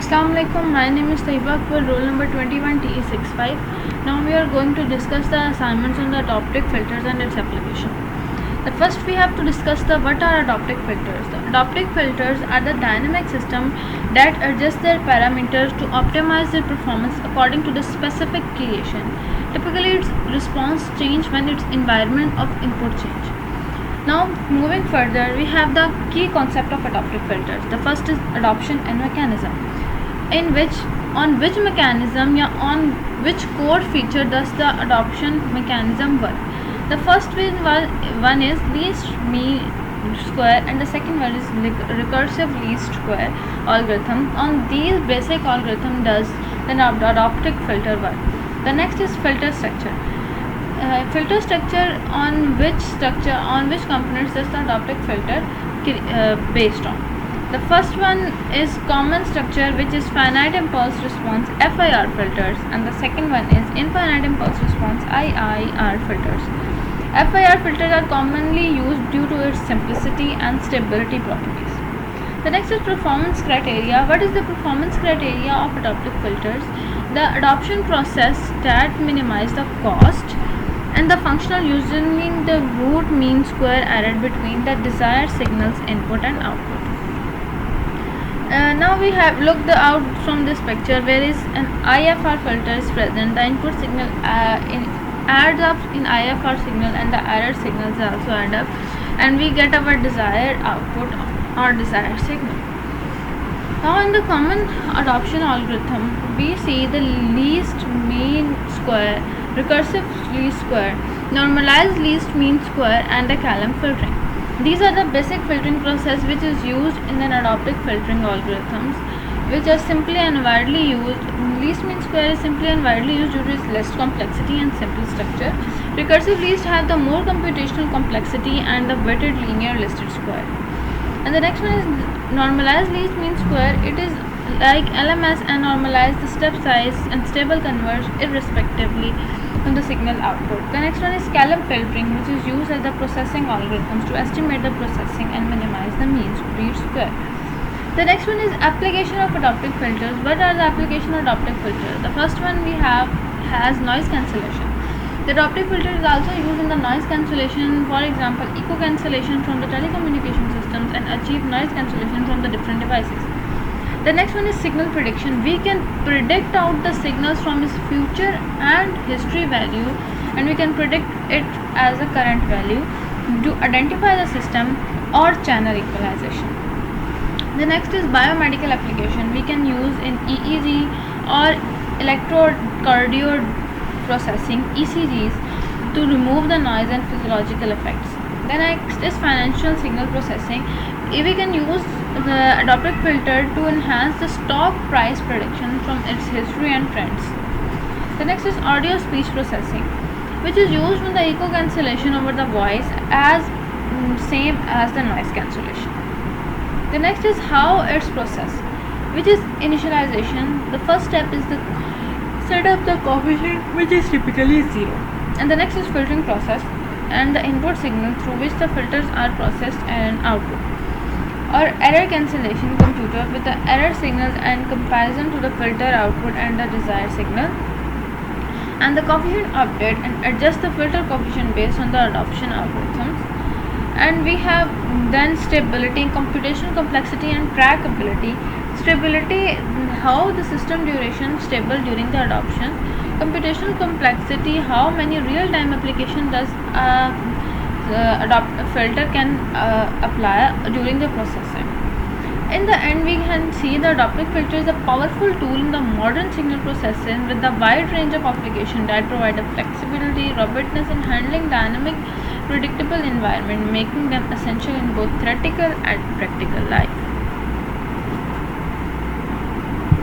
Assalamu alaikum. My name is Taiba Akbar, roll number 21 TE65. Now we are going to discuss the assignments on the adaptive filters and its application. The first we have to discuss what are adaptive filters. The adaptive filters are the dynamic system that adjust their parameters to optimize their performance according to the specific creation. Typically, its response change when its environment of input change. Now moving further, we have the key concept of adaptive filters. The first is adoption and mechanism, in which on which mechanism or on which core feature does the adoption mechanism work. The first one is least mean square and the second one is recursive least square algorithm. On these basic algorithm does the adaptive filter work. The next is filter structure. Filter structure, on which components does the adaptive filter based on. The first one is common structure, which is finite impulse response FIR filters, and the second one is infinite impulse response IIR filters. FIR filters are commonly used due to its simplicity and stability properties. The next is performance criteria. What is the performance criteria of adaptive filters? The adoption process that minimize the cost and the functional using the root mean square error between the desired signals input and output. Now we have looked out from this picture where is an IFR filter is present. The input signal adds up in IFR signal and the error signals also add up, and we get our desired output or desired signal. Now in the common adoption algorithm, we see the least mean square, recursive least square, normalized least mean square, and the Kalem filtering. These are the basic filtering process which is used in an adaptive filtering algorithms, which are simply and widely used. Least mean square is simply and widely used due to its less complexity and simple structure. Recursive least have the more computational complexity and the weighted linear listed square. And the next one is normalized least mean square. It is like LMS and normalize the step size and stable converge irrespectively from the signal output. The next one is Kalem filtering, which is used as the processing algorithms to estimate the processing and minimize the mean square. The next one is application of adaptive filters. What are the application of adaptive filters? The first one we have has noise cancellation. The adaptive filter is also used in the noise cancellation, for example, echo cancellation from the telecommunication systems, and achieve noise cancellation from the different devices. The next one is signal prediction. We can predict out the signals from its future and history value, and we can predict it as a current value to identify the system or channel equalization. The next is biomedical application. We can use in EEG or electrocardio processing ECGs to remove the noise and physiological effects. The next is financial signal processing. We can use the adaptive filter to enhance the stock price prediction from its history and trends. The next is audio speech processing, which is used when the echo cancellation over the voice as same as the noise cancellation. The next is how it's processed, which is initialization. The first step is the set up the coefficient, which is typically 0, and the next is filtering process and the input signal through which the filters are processed and output, or error cancellation computer with the error signals and comparison to the filter output and the desired signal, and the coefficient update and adjust the filter coefficient based on the adoption algorithms. And we have then stability, computational complexity, and trackability. Stability, how the system duration stable during the adoption. Computational complexity, how many real-time application does filter can apply during the processing. In the end, we can see the adaptive filter is a powerful tool in the modern signal processing with a wide range of applications that provide a flexibility, robustness in handling dynamic, predictable environment, making them essential in both theoretical and practical life.